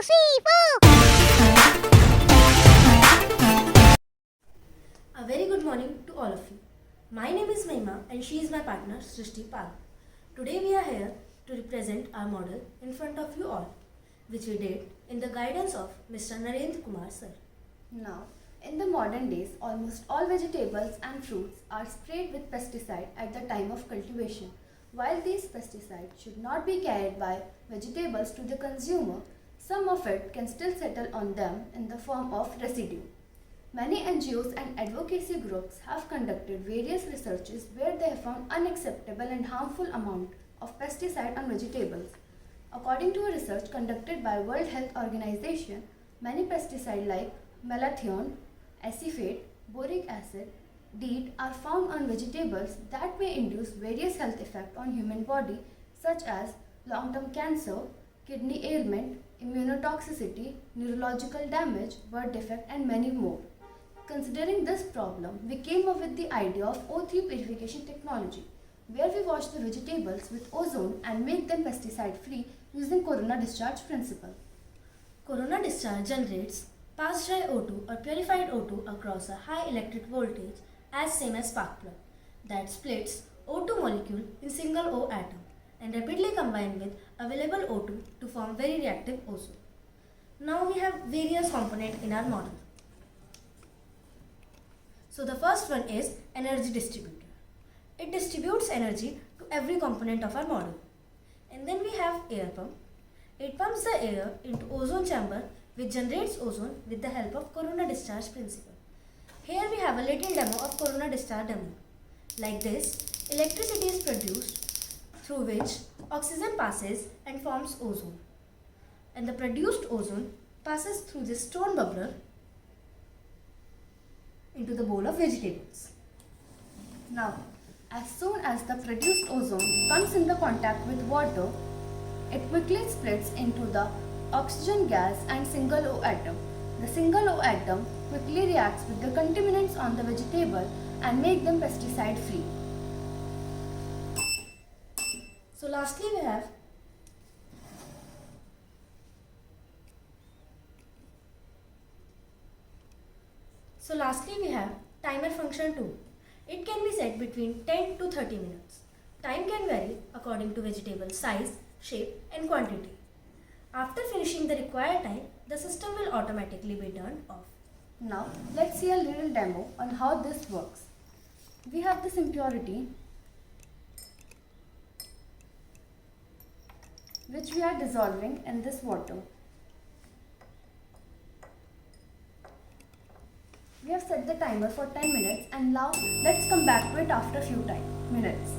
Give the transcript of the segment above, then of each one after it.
A very good morning to all of you. My name is Mahima and she is my partner Srishti Pal. Today we are here to represent our model in front of you all, which we did in the guidance of Mr. Narendra Kumar sir. Now, in the modern days, almost all vegetables and fruits are sprayed with pesticide at the time of cultivation. While these pesticides should not be carried by vegetables to the consumer, some of it can still settle on them in the form of residue. Many NGOs and advocacy groups have conducted various researches where they have found unacceptable and harmful amount of pesticide on vegetables. According to a research conducted by World Health Organization, many pesticides like malathion, acephate, boric acid, DEET are found on vegetables that may induce various health effects on human body such as long-term cancer, kidney ailment, immunotoxicity, neurological damage, birth defect and many more. Considering this problem, we came up with the idea of O3 purification technology, where we wash the vegetables with ozone and make them pesticide free using corona discharge principle. Corona discharge generates passed dry O2 or purified O2 across a high electric voltage as same as spark plug that splits O2 molecule in single O atom and rapidly combine with available O2 to form very reactive ozone. Now we have various components in our model. So the first one is energy distributor. It distributes energy to every component of our model. And then we have air pump. It pumps the air into ozone chamber which generates ozone with the help of corona discharge principle. Here we have a little demo of corona discharge demo. Like this, electricity is produced through which oxygen passes and forms ozone. And the produced ozone passes through this stone bubbler into the bowl of vegetables. Now, as soon as the produced ozone comes in the contact with water, it quickly splits into the oxygen gas and single O atom. The single O atom quickly reacts with the contaminants on the vegetable and make them pesticide free. So lastly we have timer function too. It can be set between 10 to 30 minutes. Time can vary according to vegetable size, shape and quantity. After finishing the required time, the system will automatically be turned off. Now, let's see a little demo on how this works. We have this impurity which we are dissolving in this water. We have set the timer for 10 minutes and now let's come back to it after a few minutes.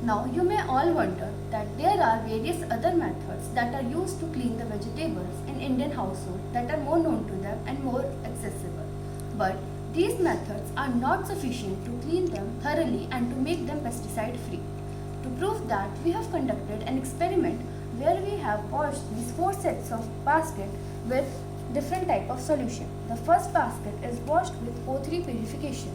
Now you may all wonder that there are various other methods that are used to clean the vegetables in Indian household that are more known to them and more accessible. But these methods are not sufficient to clean them thoroughly and to make them pesticide free. To prove that, we have conducted an experiment where we have washed these 4 sets of baskets with different type of solution. The first basket is washed with O3 purification.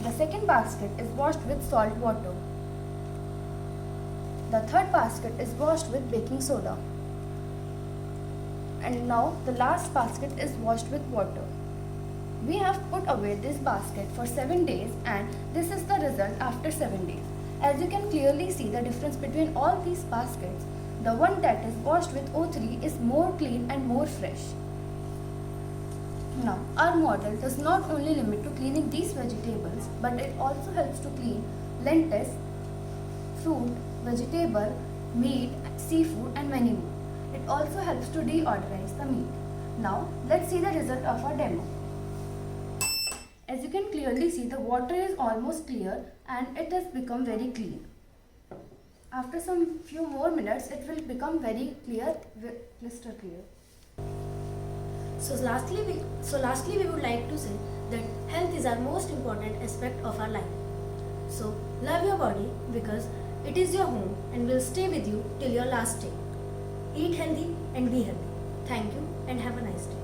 The second basket is washed with salt water. The third basket is washed with baking soda. And now the last basket is washed with water. We have put away this basket for 7 days and this is the result after 7 days. As you can clearly see the difference between all these baskets, the one that is washed with O3 is more clean and more fresh. Now, our model does not only limit to cleaning these vegetables, but it also helps to clean lentils, fruit, vegetable, meat, seafood and many more. It also helps to deodorize the meat. Now, let's see the result of our demo. As you can clearly see, the water is almost clear and it has become very clean. After some few more minutes, it will become very clear, crystal clear. So lastly we would like to say that health is our most important aspect of our life. So love your body because it is your home and will stay with you till your last day. Eat healthy and be healthy. Thank you and have a nice day.